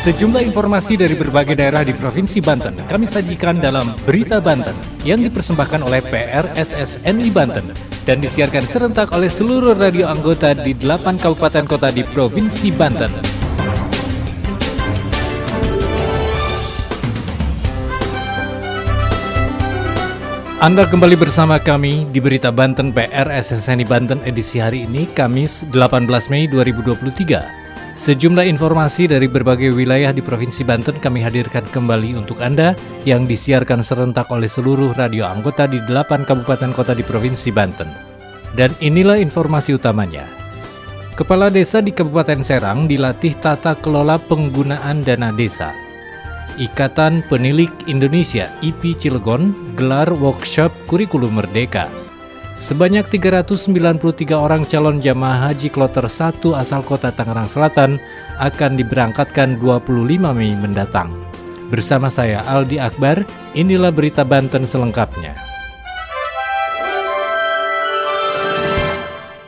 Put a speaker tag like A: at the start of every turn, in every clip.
A: Sejumlah informasi dari berbagai daerah di Provinsi Banten kami sajikan dalam Berita Banten yang dipersembahkan oleh PRSSNI Banten dan disiarkan serentak oleh seluruh radio anggota di 8 kabupaten kota di Provinsi Banten. Anda kembali bersama kami di Berita Banten PRSSNI Banten edisi hari ini, Kamis 18 Mei 2023. Sejumlah informasi dari berbagai wilayah di Provinsi Banten kami hadirkan kembali untuk Anda yang disiarkan serentak oleh seluruh radio anggota di 8 kabupaten kota di Provinsi Banten. Dan inilah informasi utamanya. Kepala desa di Kabupaten Serang dilatih tata kelola penggunaan dana desa. Ikatan Penilik Indonesia (IPI) Cilegon gelar workshop kurikulum merdeka. Sebanyak 393 orang calon jamaah haji kloter 1 asal kota Tangerang Selatan akan diberangkatkan 25 Mei mendatang. Bersama saya Aldi Akbar, inilah Berita Banten selengkapnya.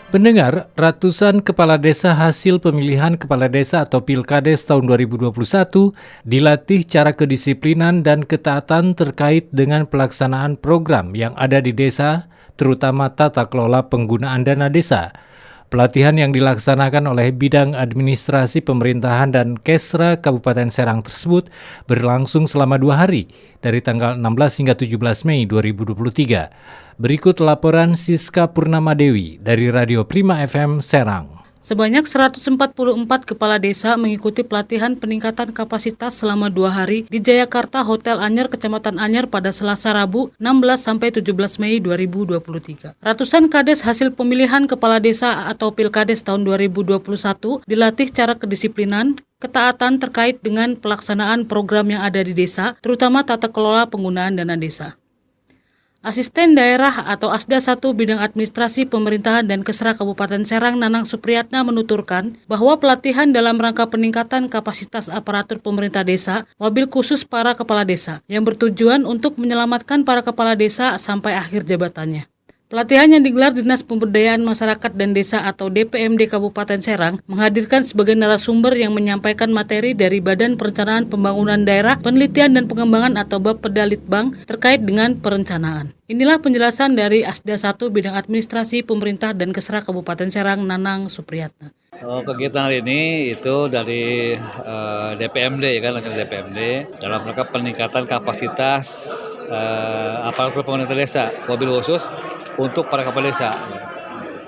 A: Pendengar, ratusan kepala desa hasil pemilihan kepala desa atau Pilkades tahun 2021 dilatih cara kedisiplinan dan ketaatan terkait dengan pelaksanaan program yang ada di desa, terutama tata kelola penggunaan dana desa. Pelatihan yang dilaksanakan oleh Bidang Administrasi Pemerintahan dan Kesra Kabupaten Serang tersebut berlangsung selama 2 hari, dari tanggal 16 hingga 17 Mei 2023. Berikut laporan Siska Purnamadewi dari Radio Prima FM Serang.
B: Sebanyak 144 kepala desa mengikuti pelatihan peningkatan kapasitas selama 2 hari di Jayakarta Hotel Anyer, Kecamatan Anyer pada Selasa Rabu 16-17 Mei 2023. Ratusan kades hasil pemilihan kepala desa atau Pilkades tahun 2021 dilatih cara kedisiplinan, ketaatan terkait dengan pelaksanaan program yang ada di desa, terutama tata kelola penggunaan dana desa. Asisten Daerah atau Asda 1 Bidang Administrasi Pemerintahan dan Kesra Kabupaten Serang Nanang Supriyatna menuturkan bahwa pelatihan dalam rangka peningkatan kapasitas aparatur pemerintah desa, wabil khusus para kepala desa, yang bertujuan untuk menyelamatkan para kepala desa sampai akhir jabatannya. Pelatihan yang digelar Dinas Pemberdayaan Masyarakat dan Desa atau DPMD Kabupaten Serang menghadirkan sebagai narasumber yang menyampaikan materi dari Badan Perencanaan Pembangunan Daerah, Penelitian dan Pengembangan atau Bapedalitbang terkait dengan perencanaan. Inilah penjelasan dari Asda 1 Bidang Administrasi Pemerintah dan Kesra Kabupaten Serang Nanang Supriyatna.
C: Kegiatan hari ini itu dari DPMD DPMD dalam rangka peningkatan kapasitas aparatur pemerintah desa, wabil khusus untuk para kepala desa.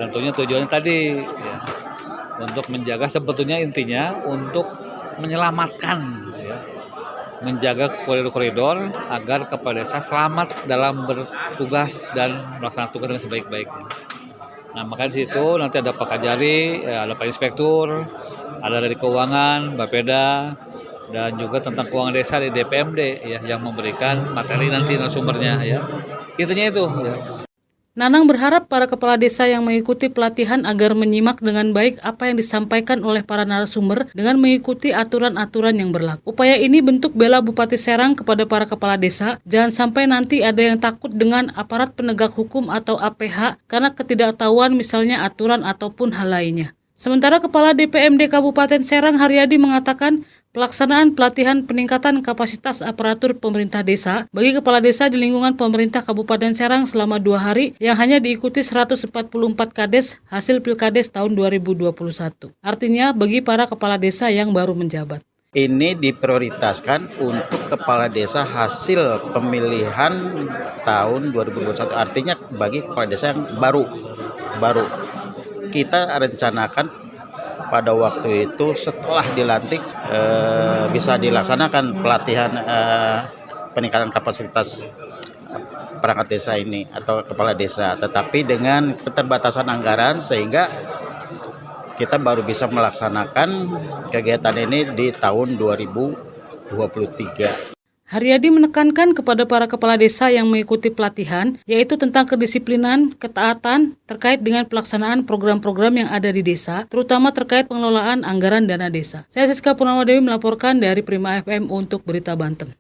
C: Tentunya tujuannya tadi ya, untuk menjaga, sebetulnya intinya untuk menyelamatkan ya, menjaga koridor-koridor agar kepala desa selamat dalam bertugas dan melaksanakan tugas dengan sebaik-baiknya. Nah, maka di situ nanti ada Pak Kajari, ya, ada Pak Inspektur, ada dari Keuangan, Bapeda, dan juga tentang keuangan desa di DPMD ya, yang memberikan materi nanti narasumbernya ya. Intinya itu ya.
B: Nanang berharap para kepala desa yang mengikuti pelatihan agar menyimak dengan baik apa yang disampaikan oleh para narasumber dengan mengikuti aturan-aturan yang berlaku. Upaya ini bentuk bela Bupati Serang kepada para kepala desa, jangan sampai nanti ada yang takut dengan aparat penegak hukum atau APH karena ketidaktahuan misalnya aturan ataupun hal lainnya. Sementara Kepala DPMD Kabupaten Serang Haryadi mengatakan pelaksanaan pelatihan peningkatan kapasitas aparatur pemerintah desa bagi kepala desa di lingkungan pemerintah Kabupaten Serang selama 2 hari yang hanya diikuti 144 kades hasil Pilkades tahun 2021. Artinya bagi para kepala desa yang baru menjabat.
D: Ini diprioritaskan untuk kepala desa hasil pemilihan tahun 2021. Artinya bagi kepala desa yang baru. Kita rencanakan pada waktu itu setelah dilantik bisa dilaksanakan pelatihan peningkatan kapasitas perangkat desa ini atau kepala desa, tetapi dengan keterbatasan anggaran sehingga kita baru bisa melaksanakan kegiatan ini di tahun 2023.
B: Haryadi menekankan kepada para kepala desa yang mengikuti pelatihan, yaitu tentang kedisiplinan, ketaatan terkait dengan pelaksanaan program-program yang ada di desa, terutama terkait pengelolaan anggaran dana desa. Saya Siska Purnamadewi melaporkan dari Prima FM untuk Berita Banten.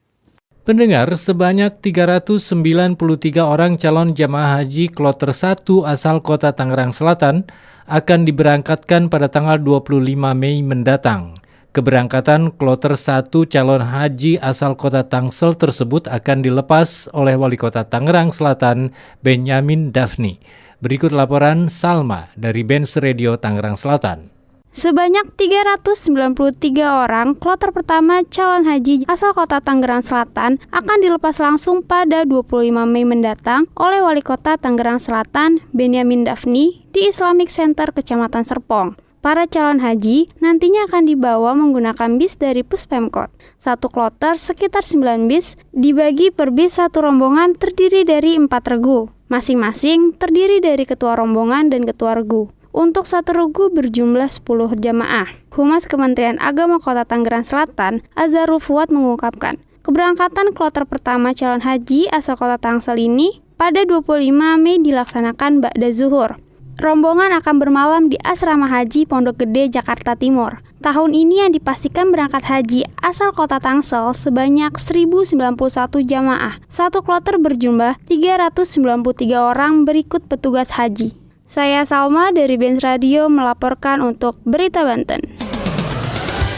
A: Pendengar, sebanyak 393 orang calon jamaah haji kloter 1 asal kota Tangerang Selatan akan diberangkatkan pada tanggal 25 Mei mendatang. Keberangkatan kloter 1 calon haji asal kota Tangsel tersebut akan dilepas oleh Wali Kota Tangerang Selatan, Benyamin Daphni. Berikut laporan Salma dari Benz Radio Tangerang Selatan.
E: Sebanyak 393 orang kloter pertama calon haji asal kota Tangerang Selatan akan dilepas langsung pada 25 Mei mendatang oleh Wali Kota Tangerang Selatan, Benyamin Daphni, di Islamic Center Kecamatan Serpong. Para calon haji nantinya akan dibawa menggunakan bis dari Puspemkot. Satu kloter sekitar 9 bis, dibagi per bis satu rombongan terdiri dari 4 regu. Masing-masing terdiri dari ketua rombongan dan ketua regu. Untuk satu regu berjumlah 10 jamaah. Humas Kementerian Agama Kota Tangerang Selatan, Azharul Fuad mengungkapkan, keberangkatan kloter pertama calon haji asal kota Tangsel ini pada 25 Mei dilaksanakan ba'da zuhur. Rombongan akan bermalam di Asrama Haji Pondok Gede, Jakarta Timur. Tahun ini yang dipastikan berangkat haji asal kota Tangsel sebanyak 1.091 jamaah. Satu kloter berjumlah 393 orang berikut petugas haji. Saya Salma dari Benz Radio melaporkan untuk Berita Banten.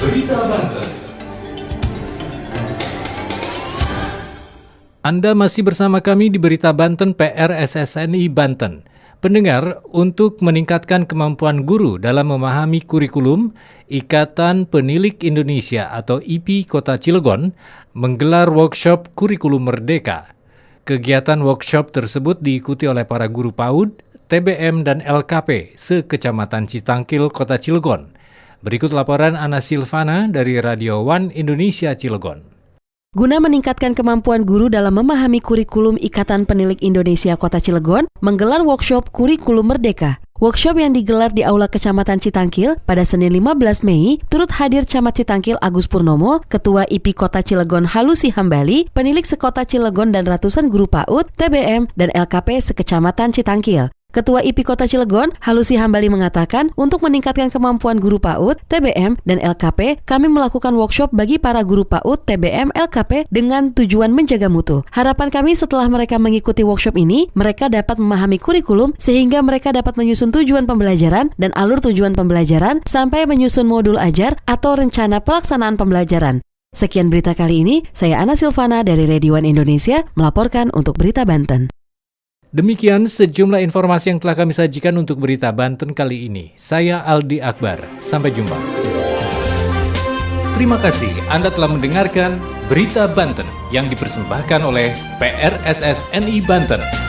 A: Berita Banten. Anda masih bersama kami di Berita Banten PR SSNI Banten. Pendengar, untuk meningkatkan kemampuan guru dalam memahami kurikulum, Ikatan Penilik Indonesia atau IPI Kota Cilegon menggelar workshop Kurikulum Merdeka. Kegiatan workshop tersebut diikuti oleh para guru PAUD, TBM dan LKP se-Kecamatan Citangkil, Kota Cilegon. Berikut laporan Ana Silvana dari Radio One Indonesia Cilegon.
F: Guna meningkatkan kemampuan guru dalam memahami kurikulum, Ikatan Penilik Indonesia Kota Cilegon menggelar workshop Kurikulum Merdeka. Workshop yang digelar di Aula Kecamatan Citangkil pada Senin 15 Mei turut hadir Camat Citangkil Agus Purnomo, Ketua IPI Kota Cilegon Halusi Hambali, penilik sekota Cilegon dan ratusan guru PAUD, TBM, dan LKP se-Kecamatan Citangkil. Ketua IPI Kota Cilegon, Halusi Hambali mengatakan, untuk meningkatkan kemampuan guru PAUD, TBM, dan LKP, kami melakukan workshop bagi para guru PAUD, TBM, LKP dengan tujuan menjaga mutu. Harapan kami setelah mereka mengikuti workshop ini, mereka dapat memahami kurikulum sehingga mereka dapat menyusun tujuan pembelajaran dan alur tujuan pembelajaran sampai menyusun modul ajar atau rencana pelaksanaan pembelajaran. Sekian berita kali ini, saya Ana Silvana dari Radio One Indonesia melaporkan untuk Berita Banten.
A: Demikian sejumlah informasi yang telah kami sajikan untuk Berita Banten kali ini. Saya Aldi Akbar. Sampai jumpa. Terima kasih Anda telah mendengarkan Berita Banten yang dipersembahkan oleh PRSSNI Banten.